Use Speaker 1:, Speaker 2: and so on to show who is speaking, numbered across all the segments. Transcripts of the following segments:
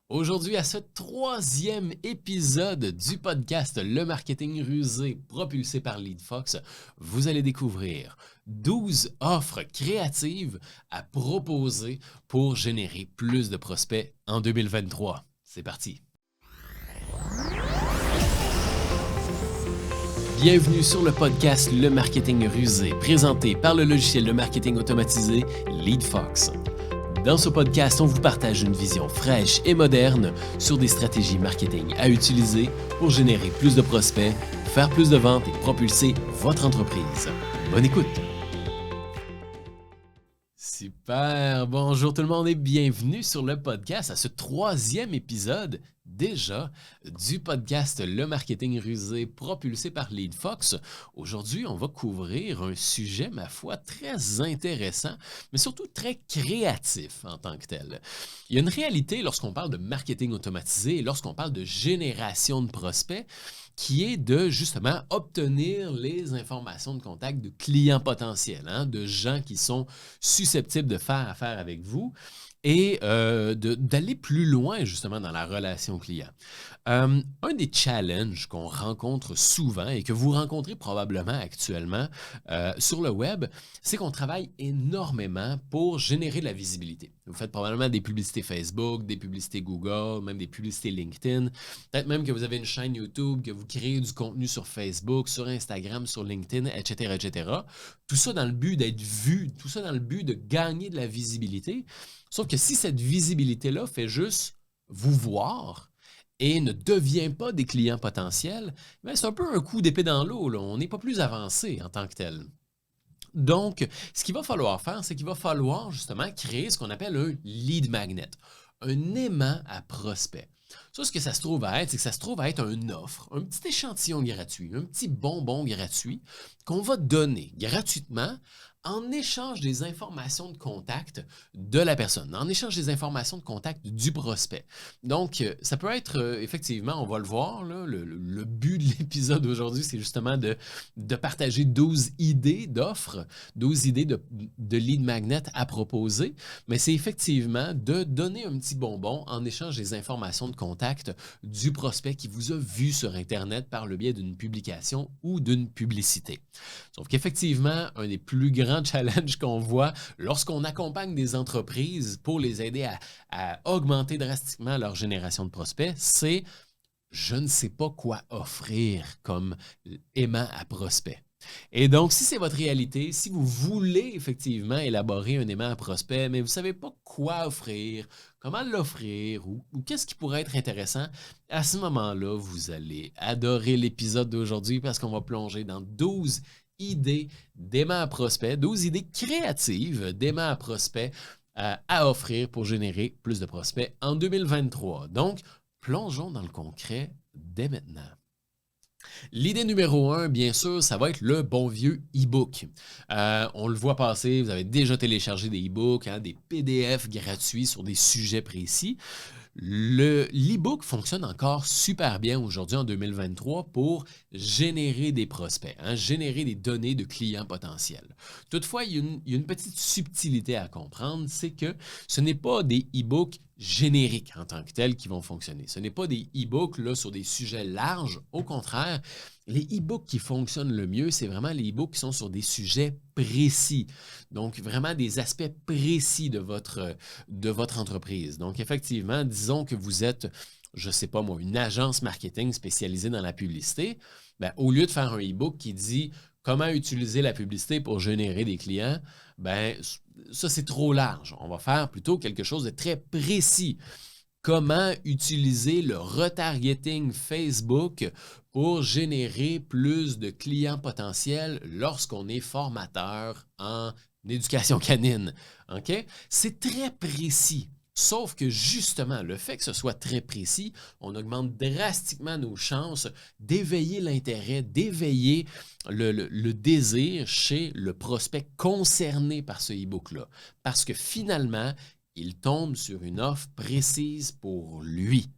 Speaker 1: Aujourd'hui, à ce troisième épisode du podcast Le Marketing Rusé propulsé par LeadFox, vous allez découvrir 12 offres créatives à proposer pour générer plus de prospects en 2023. C'est parti! Bienvenue sur le podcast Le Marketing Rusé, présenté par le logiciel de marketing automatisé LeadFox. Dans ce podcast, on vous partage une vision fraîche et moderne sur des stratégies marketing à utiliser pour générer plus de prospects, faire plus de ventes et propulser votre entreprise. Bonne écoute! Super! Bonjour tout le monde et bienvenue sur le podcast à ce troisième épisode déjà du podcast Le Marketing Rusé propulsé par LeadFox. Aujourd'hui, on va couvrir un sujet, ma foi, très intéressant, mais surtout très créatif en tant que tel. Il y a une réalité lorsqu'on parle de marketing automatisé et lorsqu'on parle de génération de prospects, qui est de justement obtenir les informations de contact de clients potentiels, de gens qui sont susceptibles de faire affaire avec vous et d'aller plus loin justement dans la relation client. Un des challenges qu'on rencontre souvent et que vous rencontrez probablement actuellement sur le web, c'est qu'on travaille énormément pour générer de la visibilité. Vous faites probablement des publicités Facebook, des publicités Google, même des publicités LinkedIn. Peut-être même que vous avez une chaîne YouTube, que vous créez du contenu sur Facebook, sur Instagram, sur LinkedIn, etc., etc. Tout ça dans le but d'être vu, tout ça dans le but de gagner de la visibilité. Sauf que si cette visibilité-là fait juste vous voir et ne devient pas des clients potentiels, c'est un peu un coup d'épée dans l'eau. On n'est pas plus avancé en tant que tel. Donc, ce qu'il va falloir faire, c'est qu'il va falloir justement créer ce qu'on appelle un lead magnet, un aimant à prospect. Ça, ce que ça se trouve à être, c'est que ça se trouve à être une offre, un petit échantillon gratuit, un petit bonbon gratuit qu'on va donner gratuitement en échange des informations de contact de la personne, en échange des informations de contact du prospect. Donc, ça peut être, effectivement, on va le voir, là, le but de l'épisode d'aujourd'hui, c'est justement de partager 12 idées d'offres, 12 idées de lead magnet à proposer, mais c'est effectivement de donner un petit bonbon en échange des informations de contact du prospect qui vous a vu sur Internet par le biais d'une publication ou d'une publicité. Sauf qu'effectivement, un des plus grands challenges qu'on voit lorsqu'on accompagne des entreprises pour les aider à augmenter drastiquement leur génération de prospects, c'est je ne sais pas quoi offrir comme aimant à prospect. Et donc, si c'est votre réalité, si vous voulez effectivement élaborer un aimant à prospect, mais vous ne savez pas quoi offrir, comment l'offrir ou qu'est-ce qui pourrait être intéressant, à ce moment-là, vous allez adorer l'épisode d'aujourd'hui parce qu'on va plonger dans 12 idées d'aimants à prospect, 12 idées créatives d'aimants à prospect à offrir pour générer plus de prospects en 2023. Donc, plongeons dans le concret dès maintenant. L'idée numéro 1, bien sûr, ça va être le bon vieux e-book. On le voit passer, vous avez déjà téléchargé des e-books, des PDF gratuits sur des sujets précis. L'e-book fonctionne encore super bien aujourd'hui en 2023 pour générer des prospects, générer des données de clients potentiels. Toutefois, il y a une petite subtilité à comprendre, c'est que ce n'est pas des e-books génériques en tant que tels qui vont fonctionner. Ce n'est pas des e-books là, sur des sujets larges. Au contraire, les e-books qui fonctionnent le mieux, c'est vraiment les e-books qui sont sur des sujets précis. Donc, vraiment des aspects précis de votre entreprise. Donc, effectivement, disons que vous êtes, je ne sais pas moi, une agence marketing spécialisée dans la publicité, au lieu de faire un e-book qui dit comment utiliser la publicité pour générer des clients, ça, c'est trop large. On va faire plutôt quelque chose de très précis. Comment utiliser le retargeting Facebook pour générer plus de clients potentiels lorsqu'on est formateur en éducation canine. OK? C'est très précis. Sauf que justement, le fait que ce soit très précis, on augmente drastiquement nos chances d'éveiller l'intérêt, d'éveiller le désir chez le prospect concerné par ce e-book-là. Parce que finalement, il tombe sur une offre précise pour lui.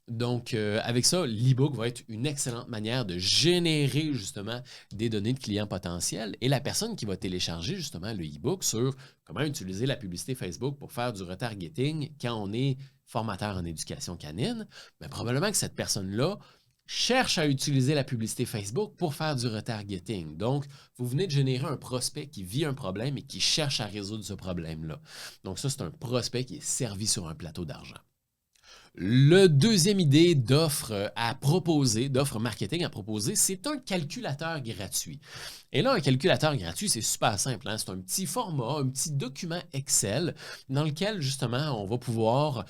Speaker 1: Donc, avec ça, l'e-book va être une excellente manière de générer justement des données de clients potentiels et la personne qui va télécharger justement le e-book sur comment utiliser la publicité Facebook pour faire du retargeting quand on est formateur en éducation canine, mais probablement que cette personne-là cherche à utiliser la publicité Facebook pour faire du retargeting. Donc, vous venez de générer un prospect qui vit un problème et qui cherche à résoudre ce problème-là. Donc ça, c'est un prospect qui est servi sur un plateau d'argent. Le deuxième idée d'offre à proposer, d'offre marketing à proposer, c'est un calculateur gratuit. Et là, un calculateur gratuit, c'est super simple, hein? C'est un petit format, un petit document Excel dans lequel, justement, on va pouvoir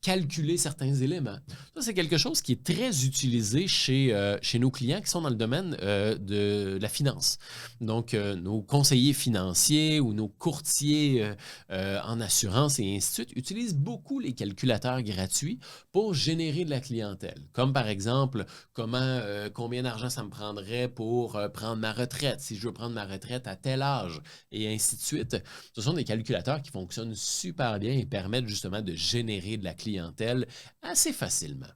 Speaker 1: calculer certains éléments. Ça, c'est quelque chose qui est très utilisé chez nos clients qui sont dans le domaine de la finance. Donc, nos conseillers financiers ou nos courtiers en assurance et ainsi de suite utilisent beaucoup les calculateurs gratuits pour générer de la clientèle. Comme par exemple, combien d'argent ça me prendrait pour prendre ma retraite, si je veux prendre ma retraite à tel âge, et ainsi de suite. Ce sont des calculateurs qui fonctionnent super bien et permettent justement de générer de la clientèle assez facilement.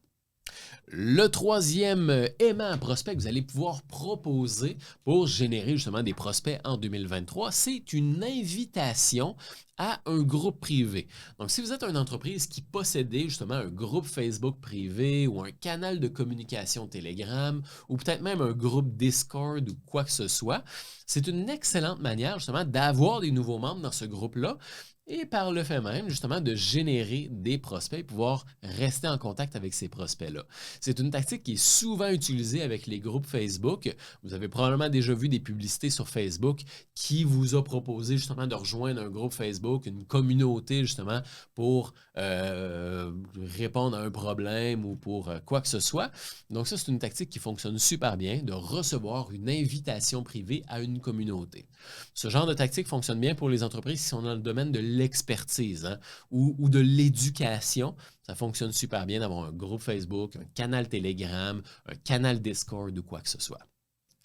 Speaker 1: Le troisième aimant à prospect que vous allez pouvoir proposer pour générer justement des prospects en 2023, c'est une invitation à un groupe privé. Donc, si vous êtes une entreprise qui possédait justement un groupe Facebook privé ou un canal de communication Telegram ou peut-être même un groupe Discord ou quoi que ce soit, c'est une excellente manière justement d'avoir des nouveaux membres dans ce groupe-là et par le fait même, justement, de générer des prospects et pouvoir rester en contact avec ces prospects-là. C'est une tactique qui est souvent utilisée avec les groupes Facebook. Vous avez probablement déjà vu des publicités sur Facebook qui vous a proposé justement de rejoindre un groupe Facebook, une communauté justement pour répondre à un problème ou pour quoi que ce soit. Donc ça, c'est une tactique qui fonctionne super bien, de recevoir une invitation privée à une communauté. Ce genre de tactique fonctionne bien pour les entreprises qui sont dans le domaine de l'expertise hein, ou de l'éducation. Ça fonctionne super bien d'avoir un groupe Facebook, un canal Telegram, un canal Discord ou quoi que ce soit.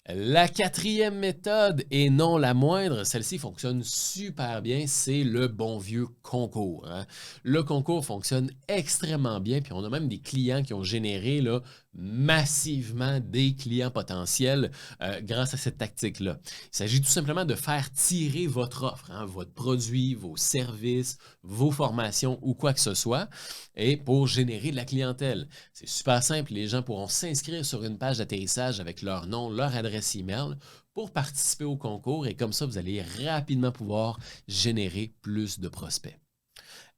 Speaker 1: La quatrième méthode, et non la moindre, celle-ci fonctionne super bien, c'est le bon vieux concours. Hein. Le concours fonctionne extrêmement bien, puis on a même des clients qui ont généré là, massivement des clients potentiels grâce à cette tactique-là. Il s'agit tout simplement de faire tirer votre offre, hein, votre produit, vos services, vos formations ou quoi que ce soit, et pour générer de la clientèle. C'est super simple, les gens pourront s'inscrire sur une page d'atterrissage avec leur nom, leur adresse email pour participer au concours et comme ça, vous allez rapidement pouvoir générer plus de prospects.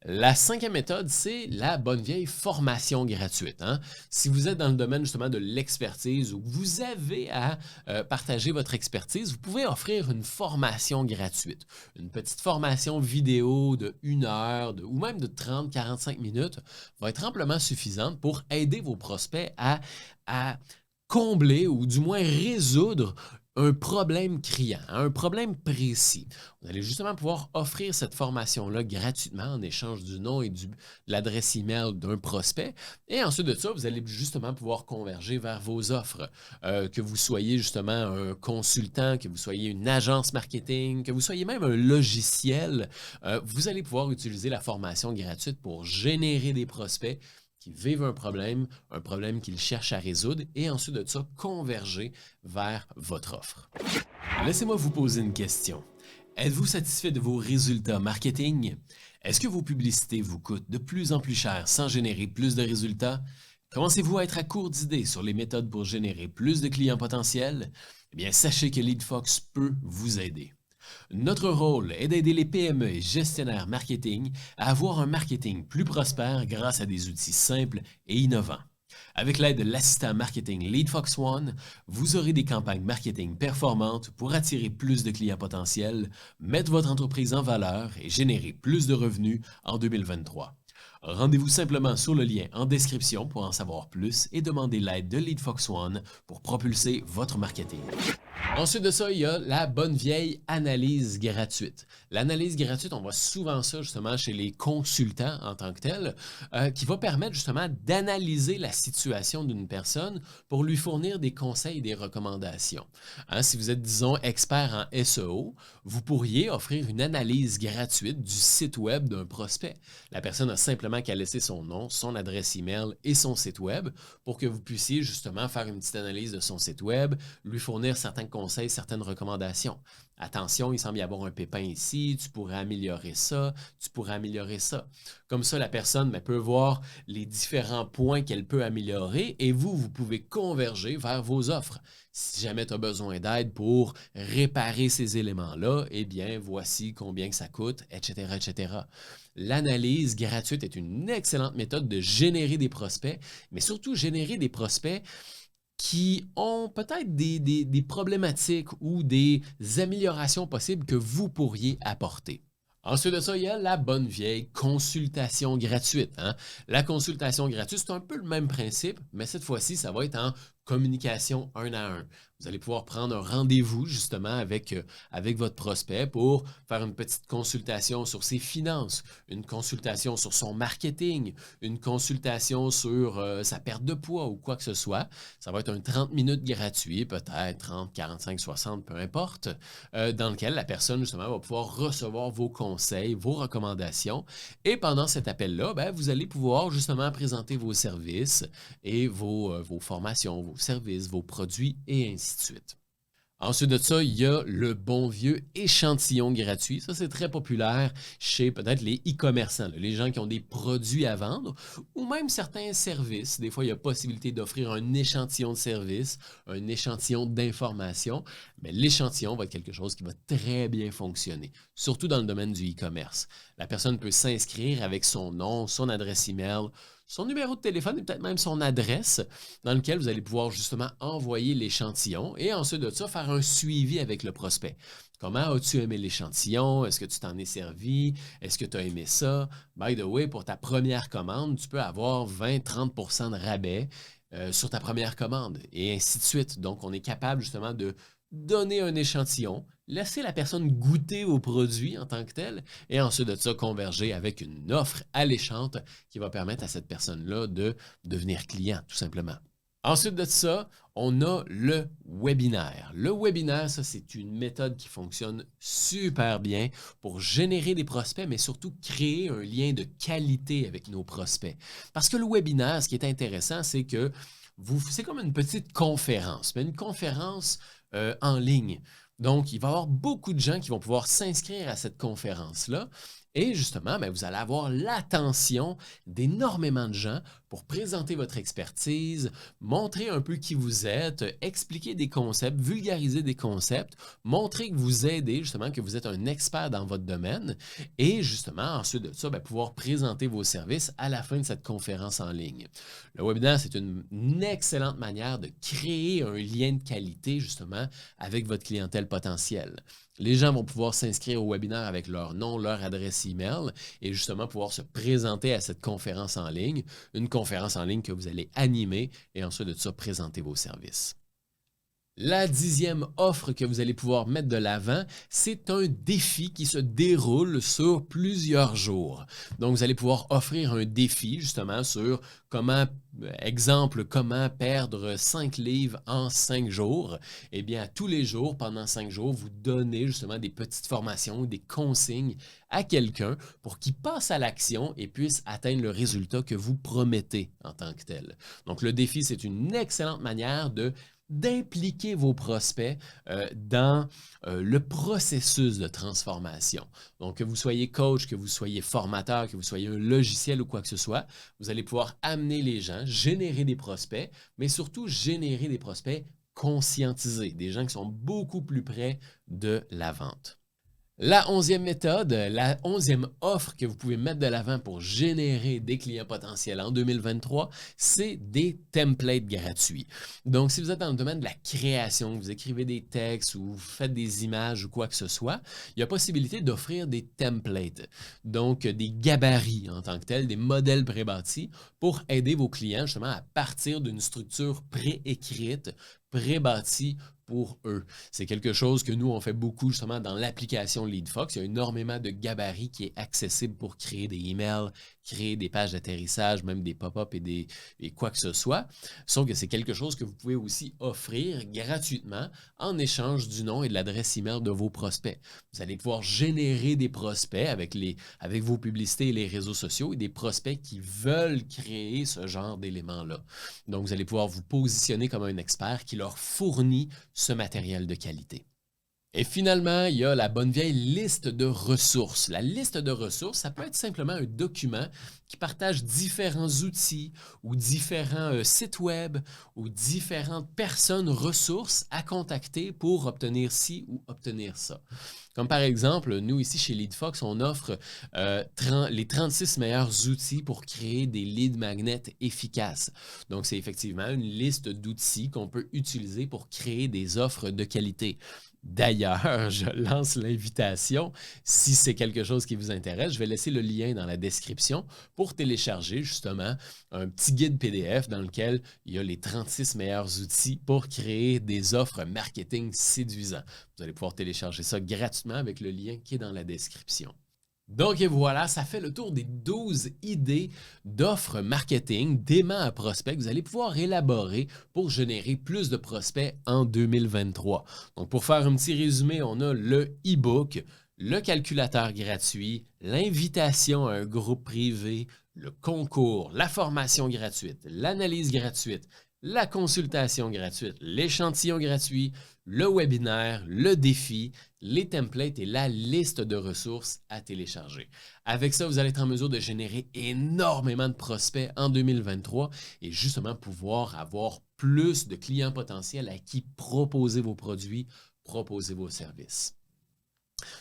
Speaker 1: La cinquième méthode, c'est la bonne vieille formation gratuite. Hein? Si vous êtes dans le domaine justement de l'expertise ou que vous avez à partager votre expertise, vous pouvez offrir une formation gratuite. Une petite formation vidéo de 1 heure ou même de 30-45 minutes va être amplement suffisante pour aider vos prospects à combler ou du moins résoudre un problème criant, un problème précis. Vous allez justement pouvoir offrir cette formation-là gratuitement en échange du nom et de l'adresse email d'un prospect. Et ensuite de ça, vous allez justement pouvoir converger vers vos offres. Que vous soyez justement un consultant, que vous soyez une agence marketing, que vous soyez même un logiciel, vous allez pouvoir utiliser la formation gratuite pour générer des prospects qui vivent un problème qu'ils cherchent à résoudre et ensuite de ça, converger vers votre offre. Laissez-moi vous poser une question. Êtes-vous satisfait de vos résultats marketing? Est-ce que vos publicités vous coûtent de plus en plus cher sans générer plus de résultats? Commencez-vous à être à court d'idées sur les méthodes pour générer plus de clients potentiels? Eh bien, sachez que LeadFox peut vous aider. Notre rôle est d'aider les PME et gestionnaires marketing à avoir un marketing plus prospère grâce à des outils simples et innovants. Avec l'aide de l'assistant marketing LeadFox One, vous aurez des campagnes marketing performantes pour attirer plus de clients potentiels, mettre votre entreprise en valeur et générer plus de revenus en 2023. Rendez-vous simplement sur le lien en description pour en savoir plus et demandez l'aide de LeadFox One pour propulser votre marketing. Ensuite de ça, il y a la bonne vieille analyse gratuite. L'analyse gratuite, on voit souvent ça justement chez les consultants en tant que tels, qui va permettre justement d'analyser la situation d'une personne pour lui fournir des conseils et des recommandations. Hein, si vous êtes, disons, expert en SEO, vous pourriez offrir une analyse gratuite du site web d'un prospect. La personne a simplement qu'à laisser son nom, son adresse email et son site web pour que vous puissiez justement faire une petite analyse de son site web, lui fournir certains conseils conseils, certaines recommandations. Attention, il semble y avoir un pépin ici, tu pourrais améliorer ça, tu pourrais améliorer ça. Comme ça, la personne peut voir les différents points qu'elle peut améliorer et vous pouvez converger vers vos offres. Si jamais tu as besoin d'aide pour réparer ces éléments-là, eh bien, voici combien que ça coûte, etc., etc. L'analyse gratuite est une excellente méthode de générer des prospects, mais surtout générer des prospects qui ont peut-être des problématiques ou des améliorations possibles que vous pourriez apporter. Ensuite de ça, il y a la bonne vieille consultation gratuite. La consultation gratuite, c'est un peu le même principe, mais cette fois-ci, ça va être en communication un à un. Vous allez pouvoir prendre un rendez-vous justement avec votre prospect pour faire une petite consultation sur ses finances, une consultation sur son marketing, une consultation sur sa perte de poids ou quoi que ce soit. Ça va être un 30 minutes gratuit, peut-être 30, 45, 60, peu importe, dans lequel la personne justement va pouvoir recevoir vos conseils, vos recommandations. Et pendant cet appel-là, vous allez pouvoir justement présenter vos services et vos formations, vos services, vos produits et ainsi de suite. Ensuite de ça, il y a le bon vieux échantillon gratuit. Ça, c'est très populaire chez peut-être les e-commerçants, les gens qui ont des produits à vendre ou même certains services. Des fois, il y a possibilité d'offrir un échantillon de services, un échantillon d'informations, mais l'échantillon va être quelque chose qui va très bien fonctionner, surtout dans le domaine du e-commerce. La personne peut s'inscrire avec son nom, son adresse email, son numéro de téléphone et peut-être même son adresse dans lequel vous allez pouvoir justement envoyer l'échantillon et ensuite de ça, faire un suivi avec le prospect. Comment as-tu aimé l'échantillon? Est-ce que tu t'en es servi? Est-ce que tu as aimé ça? By the way, pour ta première commande, tu peux avoir 20-30% de rabais sur ta première commande et ainsi de suite. Donc, on est capable justement de donner un échantillon, laisser la personne goûter au produit en tant que tel et ensuite de ça, converger avec une offre alléchante qui va permettre à cette personne-là de devenir client, tout simplement. Ensuite de ça, on a le webinaire. Le webinaire, ça, c'est une méthode qui fonctionne super bien pour générer des prospects, mais surtout créer un lien de qualité avec nos prospects. Parce que le webinaire, ce qui est intéressant, c'est que c'est comme une petite conférence, mais une conférence en ligne. Donc, il va y avoir beaucoup de gens qui vont pouvoir s'inscrire à cette conférence-là. Et justement, vous allez avoir l'attention d'énormément de gens pour présenter votre expertise, montrer un peu qui vous êtes, expliquer des concepts, vulgariser des concepts, montrer que vous aidez, justement, que vous êtes un expert dans votre domaine et justement, ensuite de ça, pouvoir présenter vos services à la fin de cette conférence en ligne. Le webinaire, c'est une excellente manière de créer un lien de qualité, justement, avec votre clientèle potentielle. Les gens vont pouvoir s'inscrire au webinaire avec leur nom, leur adresse email et justement pouvoir se présenter à cette conférence en ligne, une conférence en ligne que vous allez animer et ensuite de ça, présenter vos services. La 10e offre que vous allez pouvoir mettre de l'avant, c'est un défi qui se déroule sur plusieurs jours. Donc, vous allez pouvoir offrir un défi justement sur comment perdre 5 livres en 5 jours. Eh bien, tous les jours, pendant 5 jours, vous donnez justement des petites formations, des consignes à quelqu'un pour qu'il passe à l'action et puisse atteindre le résultat que vous promettez en tant que tel. Donc, le défi, c'est une excellente manière d'impliquer vos prospects dans le processus de transformation. Donc, que vous soyez coach, que vous soyez formateur, que vous soyez un logiciel ou quoi que ce soit, vous allez pouvoir amener les gens, générer des prospects, mais surtout générer des prospects conscientisés, des gens qui sont beaucoup plus près de la vente. La 11e méthode, la 11e offre que vous pouvez mettre de l'avant pour générer des clients potentiels en 2023, c'est des templates gratuits. Donc, si vous êtes dans le domaine de la création, vous écrivez des textes ou vous faites des images ou quoi que ce soit, il y a possibilité d'offrir des templates, donc des gabarits en tant que tels, des modèles pré-bâtis pour aider vos clients justement à partir d'une structure préécrite, pré-bâtie pour eux. C'est quelque chose que nous, on fait beaucoup justement dans l'application LeadFox. Il y a énormément de gabarits qui est accessible pour créer des emails, créer des pages d'atterrissage, même des pop-up et quoi que ce soit. Sauf que c'est quelque chose que vous pouvez aussi offrir gratuitement en échange du nom et de l'adresse email de vos prospects. Vous allez pouvoir générer des prospects avec vos publicités et les réseaux sociaux et des prospects qui veulent créer ce genre d'éléments-là. Donc, vous allez pouvoir vous positionner comme un expert qui leur fournit ce matériel de qualité. Et finalement, il y a la bonne vieille liste de ressources. La liste de ressources, ça peut être simplement un document qui partage différents outils ou différents sites web ou différentes personnes ressources à contacter pour obtenir ci ou obtenir ça. Comme par exemple, nous ici chez LeadFox, on offre les 36 meilleurs outils pour créer des lead magnets efficaces. Donc, c'est effectivement une liste d'outils qu'on peut utiliser pour créer des offres de qualité. D'ailleurs, je lance l'invitation. Si c'est quelque chose qui vous intéresse, je vais laisser le lien dans la description pour télécharger justement un petit guide PDF dans lequel il y a les 36 meilleurs outils pour créer des offres marketing séduisants. Vous allez pouvoir télécharger ça gratuitement avec le lien qui est dans la description. Donc et voilà, ça fait le tour des 12 idées d'offres marketing, d'aimants à prospects que vous allez pouvoir élaborer pour générer plus de prospects en 2023. Donc pour faire un petit résumé, on a le e-book, le calculateur gratuit, l'invitation à un groupe privé, le concours, la formation gratuite, l'analyse gratuite, la consultation gratuite, l'échantillon gratuit, le webinaire, le défi, les templates et la liste de ressources à télécharger. Avec ça, vous allez être en mesure de générer énormément de prospects en 2023 et justement pouvoir avoir plus de clients potentiels à qui proposer vos produits, proposer vos services.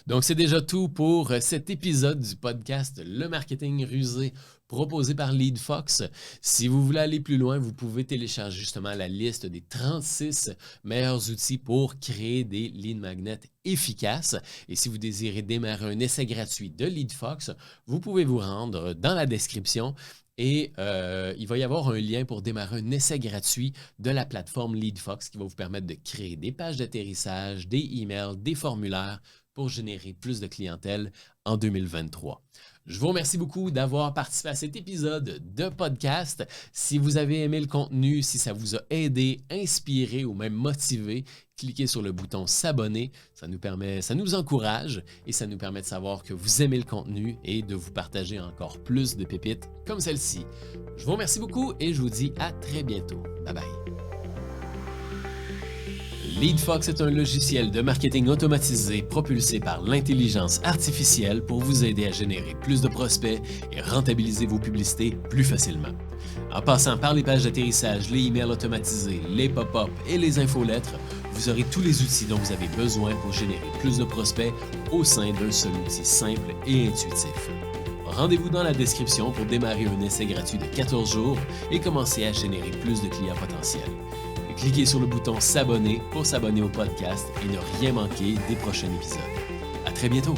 Speaker 1: Donc, c'est déjà tout pour cet épisode du podcast Le Marketing Rusé proposé par LeadFox. Si vous voulez aller plus loin, vous pouvez télécharger justement la liste des 36 meilleurs outils pour créer des lead magnets efficaces. Et si vous désirez démarrer un essai gratuit de LeadFox, vous pouvez vous rendre dans la description. Et il va y avoir un lien pour démarrer un essai gratuit de la plateforme LeadFox qui va vous permettre de créer des pages d'atterrissage, des emails, des formulaires pour générer plus de clientèle en 2023. Je vous remercie beaucoup d'avoir participé à cet épisode de podcast. Si vous avez aimé le contenu, si ça vous a aidé, inspiré ou même motivé, cliquez sur le bouton s'abonner. Ça nous encourage et ça nous permet de savoir que vous aimez le contenu et de vous partager encore plus de pépites comme celle-ci. Je vous remercie beaucoup et je vous dis à très bientôt. Bye bye. LeadFox est un logiciel de marketing automatisé propulsé par l'intelligence artificielle pour vous aider à générer plus de prospects et rentabiliser vos publicités plus facilement. En passant par les pages d'atterrissage, les emails automatisés, les pop-up et les infolettres, vous aurez tous les outils dont vous avez besoin pour générer plus de prospects au sein d'un seul outil simple et intuitif. Rendez-vous dans la description pour démarrer un essai gratuit de 14 jours et commencer à générer plus de clients potentiels. Cliquez sur le bouton s'abonner pour s'abonner au podcast et ne rien manquer des prochains épisodes. À très bientôt!